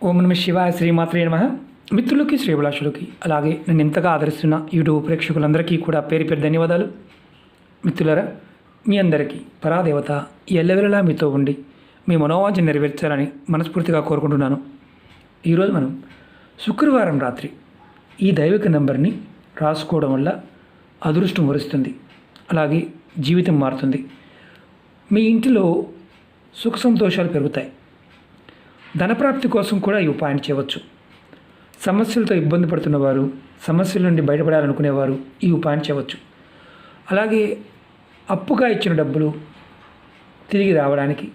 ఓం నమ శివాయ శ్రీమాత్రే నమః. మిత్రులకి శ్రీభిలాషులకి అలాగే నన్ను ఎంతగా ఆదరిస్తున్న యూట్యూబ్ ప్రేక్షకులందరికీ కూడా పేరు పేరు ధన్యవాదాలు. మిత్రులారా, మీ అందరికీ పరాదేవత ఎల్లవెల్లలా మీతో ఉండి మీ మనోవాంఛ నెరవేర్చాలని మనస్ఫూర్తిగా కోరుకుంటున్నాను. ఈరోజు మనం శుక్రవారం రాత్రి ఈ దైవిక నెంబర్ని రాసుకోవడం వల్ల అదృష్టం వరుస్తుంది, అలాగే జీవితం మారుతుంది. మీ ఇంటిలో సుఖ సంతోషాలు పెరుగుతాయి. ధనప్రాప్తి కోసం కూడా ఈ ఉపాయం చేయవచ్చు. సమస్యలతో ఇబ్బంది పడుతున్నవారు, సమస్యల నుండి బయటపడాలనుకునేవారు ఈ ఉపాయం చేయవచ్చు. అలాగే అప్పుగా ఇచ్చిన డబ్బులు తిరిగి రావడానికి,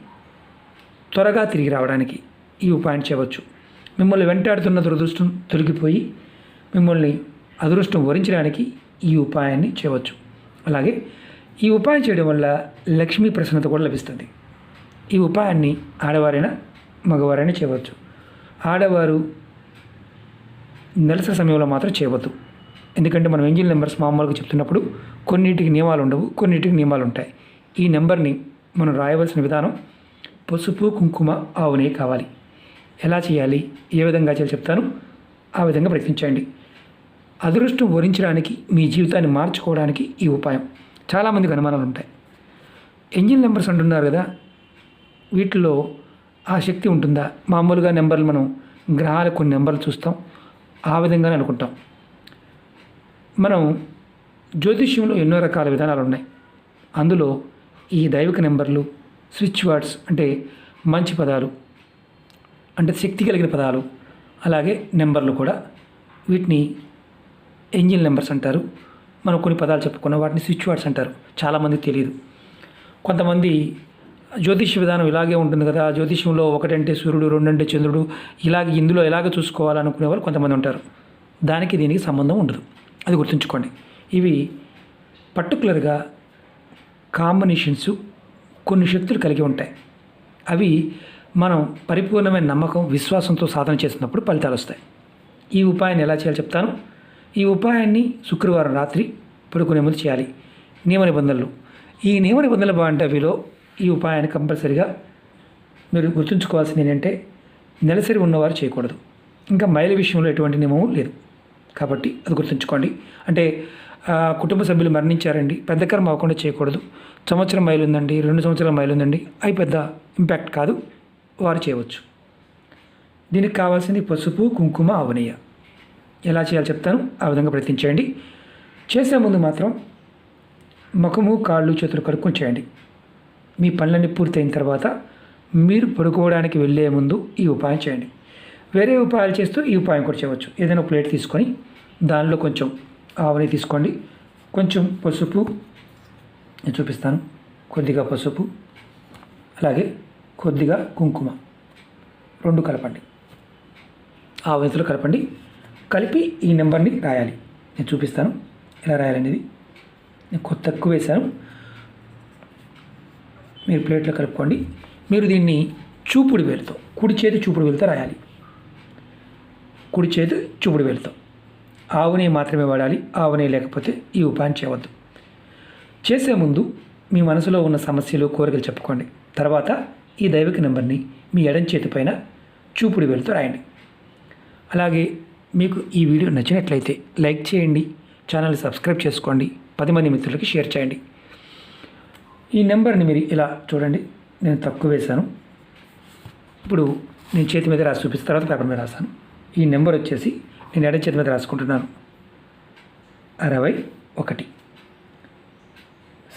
త్వరగా తిరిగి రావడానికి ఈ ఉపాయం చేయవచ్చు. మిమ్మల్ని వెంటాడుతున్న దురదృష్టం తొలగిపోయి మిమ్మల్ని అదృష్టం వరించడానికి ఈ ఉపాయాన్ని చేయవచ్చు. అలాగే ఈ ఉపాయం చేయడం వల్ల లక్ష్మీ ప్రసన్నత కూడా లభిస్తుంది. ఈ ఉపాయాన్ని ఆడవారైనా మగవారైనా చేయవచ్చు. ఆడవారు నెలసరి సమయంలో మాత్రం చేయవద్దు. ఎందుకంటే మనం ఏంజిల్ నెంబర్స్ మామూలుగా చెప్తున్నప్పుడు కొన్నిటికి నియమాలు ఉండవు, కొన్నిటికి నియమాలు ఉంటాయి. ఈ నెంబర్ని మనం రాయవలసిన విధానం పసుపు, కుంకుమ, ఆవు నెయ్యి కావాలి. ఎలా చేయాలి, ఏ విధంగా చేయాలి చెప్తాను, ఆ విధంగా ప్రయత్నించండి. అదృష్టం వరించడానికి, మీ జీవితాన్ని మార్చుకోవడానికి ఈ ఉపాయం. చాలామందికి అనుమానాలు ఉంటాయి. ఏంజిల్ నెంబర్స్ అంటున్నారు కదా, వీటిలో ఆ శక్తి ఉంటుందా? మామూలుగా నెంబర్లు మనం గ్రహాల కొన్ని నెంబర్లు చూస్తాం, ఆ విధంగానే అనుకుంటాం. మనం జ్యోతిష్యంలో ఎన్నో రకాల విధానాలు ఉన్నాయి. అందులో ఈ దైవిక నెంబర్లు, స్విచ్ వర్డ్స్ అంటే మంచి పదాలు, అంటే శక్తి కలిగిన పదాలు, అలాగే నెంబర్లు కూడా, వీటిని ఏంజిల్ నెంబర్స్ అంటారు. మనం కొన్ని పదాలు చెప్పుకున్నాం, వాటిని స్విచ్ వర్డ్స్ అంటారు. చాలామందికి తెలియదు. కొంతమంది జ్యోతిష్య విధానం ఇలాగే ఉంటుంది కదా, జ్యోతిష్యంలో 1 అంటే సూర్యుడు, 2 అంటే చంద్రుడు, ఇందులో ఎలాగ చూసుకోవాలనుకునేవారు కొంతమంది ఉంటారు. దానికి దీనికి సంబంధం ఉండదు, అది గుర్తుంచుకోండి. ఇవి పర్టికులర్గా కాంబినేషన్స్, కొన్ని శక్తులు కలిగి ఉంటాయి. అవి మనం పరిపూర్ణమైన నమ్మకం, విశ్వాసంతో సాధన చేసినప్పుడు ఫలితాలు వస్తాయి. ఈ ఉపాయాన్ని ఎలా చేయాలో చెప్తాను. ఈ ఉపాయాన్ని శుక్రవారం రాత్రి పడుకునే ముందు చేయాలి. నియమ నిబంధనలు, ఈ నియమ నిబంధనలు బాగుంటే అవిలో ఈ ఉపాయాన్ని కంపల్సరిగా మీరు గుర్తుంచుకోవాల్సింది ఏంటంటే, నెలసరి ఉన్నవారు చేయకూడదు. ఇంకా మహిళల విషయంలో ఎటువంటి నియమం లేదు, కాబట్టి అది గుర్తుంచుకోండి. అంటే కుటుంబ సభ్యులు మరణించారండి, పెద్ద కర్మ అవ్వకుండా చేయకూడదు. సంవత్సరం మైలు ఉందండి, 2 సంవత్సరాల మైలు ఉందండి, అవి పెద్ద ఇంపాక్ట్ కాదు, వారు చేయవచ్చు. దీనికి కావాల్సింది పసుపు, కుంకుమ, ఆవు నెయ్యి. ఎలా చేయాలో చెప్తాను, ఆ విధంగా ప్రయత్నించండి. చేసే ముందు మాత్రం ముఖము, కాళ్ళు, చేతులు కడుక్కొని చేయండి. మీ పనులన్నీ పూర్తయిన తర్వాత మీరు పడుకోవడానికి వెళ్ళే ముందు ఈ ఉపాయం చేయండి. వేరే ఉపాయాలు చేస్తూ ఈ ఉపాయం కూడా చేయవచ్చు. ఏదైనా ప్లేట్ తీసుకొని దానిలో కొంచెం ఆవుని తీసుకోండి, కొంచెం పసుపు, నేను చూపిస్తాను, కొద్దిగా పసుపు, అలాగే కొద్దిగా కుంకుమ, 2 కలపండి. ఆవు నెయ్యిలో కలపండి. కలిపి ఈ నెంబర్ని రాయాలి. నేను చూపిస్తాను ఎలా రాయాలనేది. నేను తక్కువ వేశాను, మీరు ప్లేట్లో కలుపుకోండి. మీరు దీన్ని చూపుడు వేలుతో, కుడి చేతి చూపుడు వేలుతో రాయాలి. కుడి చేతి చూపుడు వేలుతో. ఆవు నెయ్యి మాత్రమే వాడాలి, ఆవు నెయ్యి లేకపోతే ఈ ఉపాయం చేయవద్దు. చేసే ముందు మీ మనసులో ఉన్న సమస్యలు, కోరికలు చెప్పుకోండి. తర్వాత ఈ దైవిక నెంబర్ని మీ ఎడం చేతి పైన చూపుడు వేలుతో రాయండి. అలాగే మీకు ఈ వీడియో నచ్చినట్లయితే లైక్ చేయండి, ఛానల్ సబ్స్క్రైబ్ చేసుకోండి, 10 మంది మిత్రులకి షేర్ చేయండి. ఈ నెంబర్ని మీరు ఇలా చూడండి, నేను తక్కువ వేశాను. ఇప్పుడు నేను చేతి మీద రాసి చూపిస్తాను, తర్వాత పేపర్ మీద రాశాను. ఈ నెంబర్ వచ్చేసి నేను ఎడం చేతి మీద రాసుకుంటున్నాను. 61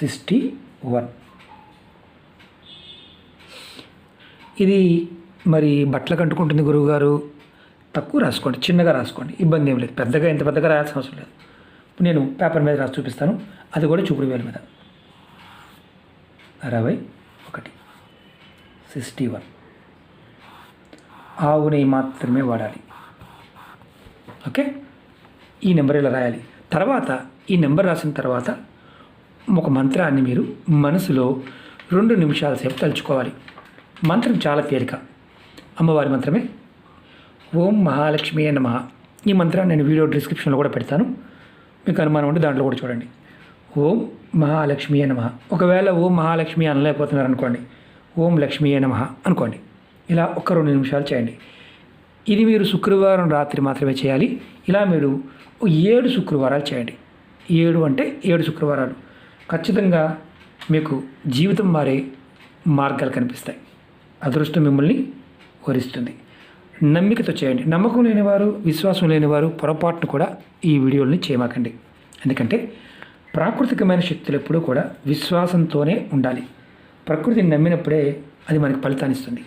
61. ఇది మరి బట్టలకు అంటుకుంటుంది గురువుగారు, తక్కువ రాసుకోండి, చిన్నగా రాసుకోండి, ఇబ్బంది ఏం లేదు. పెద్దగా ఇంత పెద్దగా రాయాల్సిన అవసరం లేదు. ఇప్పుడు నేను పేపర్ మీద రాసి చూపిస్తాను, అది కూడా చూపుడు వేలు మీద. 61 61. ఆవు నెయ్యి మాత్రమే వాడాలి. ఓకే, ఈ నెంబర్ ఇలా రాయాలి. తర్వాత ఈ నెంబర్ రాసిన తర్వాత ఒక మంత్రాన్ని మీరు మనసులో 2 నిమిషాల సేపు తలుచుకోవాలి. మంత్రం చాలా తేలిక, అమ్మవారి మంత్రమే. ఓం మహాలక్ష్మి నమః. ఈ మంత్రాన్ని నేను వీడియో డిస్క్రిప్షన్లో కూడా పెడతాను, మీకు అనుమానం ఉంటే దాంట్లో కూడా చూడండి. ఓం మహాలక్ష్మి నమః. ఒకవేళ ఓం మహాలక్ష్మి అనలేకపోతున్నారు అనుకోండి, ఓం లక్ష్మీ నమః అనుకోండి. ఇలా 1-2 నిమిషాలు చేయండి. ఇది మీరు శుక్రవారం రాత్రి మాత్రమే చేయాలి. ఇలా మీరు 7 శుక్రవారాలు చేయండి. 7 అంటే 7 శుక్రవారాలు. ఖచ్చితంగా మీకు జీవితం మారే మార్గాలు కనిపిస్తాయి. అదృష్టం మిమ్మల్ని వరిస్తుంది. నమ్మికతో చేయండి. నమ్మకం లేనివారు, విశ్వాసం లేనివారు పొరపాటును కూడా ఈ వీడియోని చేయమాకండి. ఎందుకంటే ప్రాకృతికమైన శక్తులు ఎప్పుడూ కూడా విశ్వాసంతోనే ఉండాలి. ప్రకృతిని నమ్మినప్పుడే అది మనకి ఫలితాన్ని ఇస్తుంది.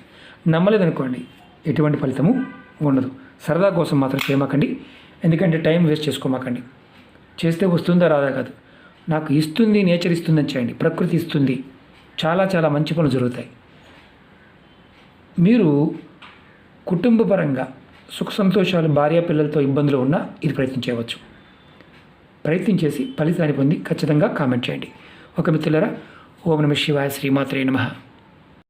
నమ్మలేదనుకోండి, ఎటువంటి ఫలితము ఉండదు. సరదా కోసం మాత్రం చేయమాకండి. ఎందుకంటే టైం వేస్ట్ చేసుకోమాకండి. చేస్తే వస్తుందా రాదా కాదు, నాకు ఇస్తుంది, నేచర్ ఇస్తుందని చేయండి. ప్రకృతి ఇస్తుంది, చాలా చాలా మంచి పనులు జరుగుతాయి. మీరు కుటుంబపరంగా సుఖ సంతోషాలు, భార్య పిల్లలతో ఇబ్బందులు ఉన్నా ఇది ప్రయత్నం చేయవచ్చు. ప్రయత్నం చేసి ఫలితాన్ని పొంది ఖచ్చితంగా కామెంట్ చేయండి. ఒక మిత్రులారా, ఓం నమః శివాయ, శ్రీమాత్రే నమః.